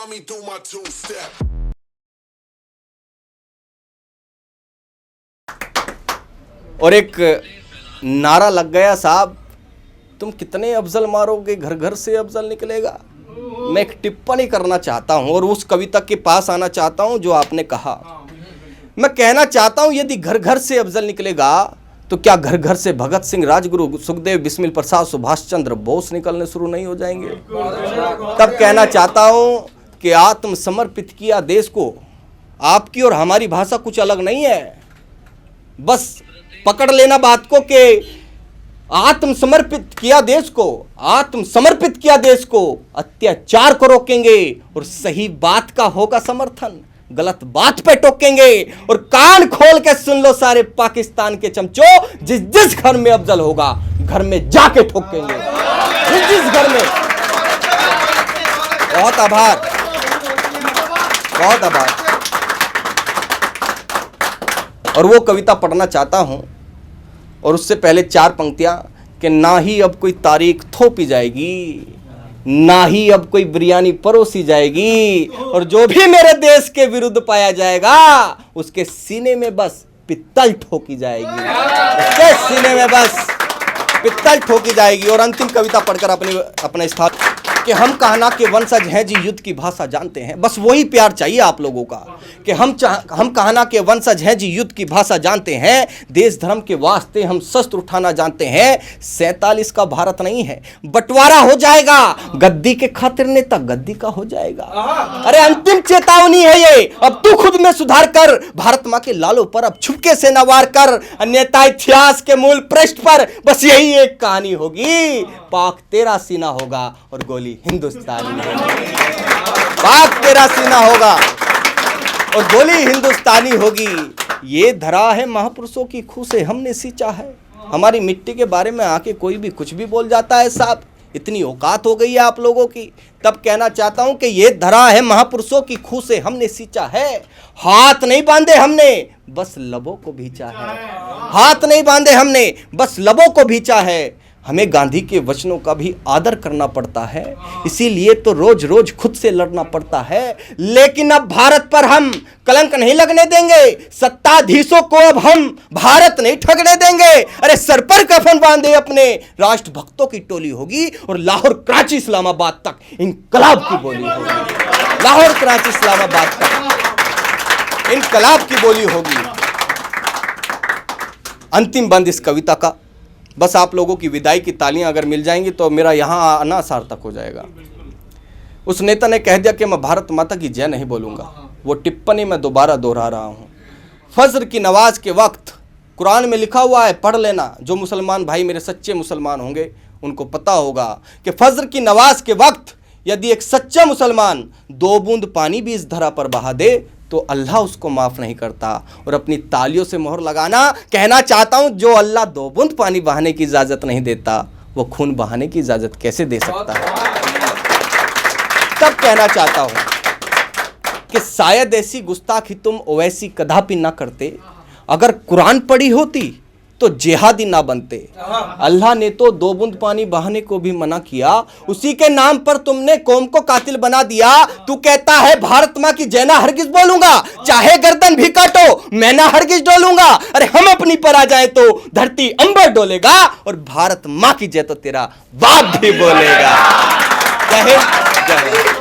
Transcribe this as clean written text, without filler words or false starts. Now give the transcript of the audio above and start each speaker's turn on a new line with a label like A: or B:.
A: me do my two-step.
B: और एक नारा लग गया, साहब तुम कितने अफजल मारोगे, घर घर से अफजल निकलेगा। मैं एक टिप्पणी करना चाहता हूं और उस कविता के पास आना चाहता हूं जो आपने कहा। मैं कहना चाहता हूं यदि घर घर से अफजल निकलेगा तो क्या घर घर से भगत सिंह, राजगुरु, सुखदेव, बिस्मिल प्रसाद, सुभाष चंद्र बोस निकलने शुरू नहीं हो जाएंगे? तब कहना चाहता हूं कि आत्मसमर्पित किया देश को। आपकी और हमारी भाषा कुछ अलग नहीं है, बस पकड़ लेना बात को कि आत्मसमर्पित किया देश को, आत्मसमर्पित किया देश को, अत्याचार को रोकेंगे और सही बात का होगा समर्थन, गलत बात पे टोकेंगे। और कान खोल के सुन लो सारे पाकिस्तान के चमचों, जिस जिस घर में अफजल होगा घर में जाके ठोकेंगे, जिस जिस घर में। बहुत आभार, बहुत आभार। और वो कविता पढ़ना चाहता हूं और उससे पहले चार पंक्तियां कि ना ही अब कोई तारीख थोपी जाएगी, ना ही अब कोई बिरयानी परोसी जाएगी, और जो भी मेरे देश के विरुद्ध पाया जाएगा उसके सीने में बस पित्तल ठोकी जाएगी, उसके सीने में बस पित्तल ठोकी जाएगी। और अंतिम कविता पढ़कर अपने स्थान कि हम कहना के वंशज हैं जी, युद्ध की भाषा जानते हैं। बस वही प्यार चाहिए आप लोगों का कि हम कहना के वंशज हैं जी, युद्ध की भाषा जानते हैं, देश धर्म के वास्ते हम शस्त्र उठाना जानते हैं। 47 का भारत नहीं है, बंटवारा हो जाएगा, गद्दी के खातिर नेता गद्दी का हो जाएगा। अरे अंतिम चेतावनी है ये, अब तू खुद में सुधार कर, भारत माँ के लालों पर अब छुपके से न वार कर, अन्यथा इतिहास के मूल पृष्ठ पर बस यही एक कहानी होगी, पाक तेरा सीना होगा और गोली हिंदुस्तानी होगी। पाक तेरा सीना होगा और गोली हिंदुस्तानी होगी। ये धरा है महापुरुषों की खूह से हमने सींचा है। हमारी मिट्टी के बारे में आके कोई भी कुछ भी बोल जाता है साहब, इतनी औकात हो गई है आप लोगों की। तब कहना चाहता हूं कि ये धरा है महापुरुषों की खूह से हमने सींचा है, हाथ नहीं बांधे हमने बस लबों को भींचा है, हाथ नहीं बांधे हमने बस लबों को भींचा है। हमें गांधी के वचनों का भी आदर करना पड़ता है, इसीलिए तो रोज रोज खुद से लड़ना पड़ता है। लेकिन अब भारत पर हम कलंक नहीं लगने देंगे, सत्ताधीशों को अब हम भारत नहीं ठगने देंगे। अरे सर पर कफन बांधे अपने राष्ट्रभक्तों की टोली होगी और लाहौर, कराची, इस्लामाबाद तक इनकलाब की बोली होगी। लाहौर, कराची, इस्लामाबाद तक इनकलाब की बोली होगी। अंतिम बंद इस कविता का, बस आप लोगों की विदाई की तालियां अगर मिल जाएंगी तो मेरा यहाँ आना सार्थक हो जाएगा। उस नेता ने कह दिया कि मैं भारत माता की जय नहीं बोलूँगा, वो टिप्पणी मैं दोबारा दोहरा रहा हूँ। फजर की नमाज के वक्त कुरान में लिखा हुआ है, पढ़ लेना। जो मुसलमान भाई मेरे सच्चे मुसलमान होंगे उनको पता होगा कि फजर की नमाज के वक्त यदि एक सच्चा मुसलमान 2 बूंद पानी भी इस धरा पर बहा दे तो अल्लाह उसको माफ़ नहीं करता। और अपनी तालियों से मोहर लगाना, कहना चाहता हूं जो अल्लाह 2 बूंद पानी बहाने की इजाज़त नहीं देता वो खून बहाने की इजाज़त कैसे दे सकता है। तब कहना चाहता हूं कि शायद ऐसी गुस्ताखी तुम ओवैसी कदापि ना करते, अगर कुरान पढ़ी होती तो जिहादी ना बनते। अल्लाह ने तो 2 बूंद पानी बहाने को भी मना किया, उसी के नाम पर तुमने कौम को कातिल बना दिया। तू कहता है भारत माँ की जय ना हरगिज बोलूंगा, चाहे गर्दन भी काटो मैं ना हरगिज डोलूंगा। अरे हम अपनी पर आ जाए तो धरती अंबर डोलेगा और भारत माँ की जय तो तेरा बाप भी बोलेगा। जय हिंद, जय हिंद।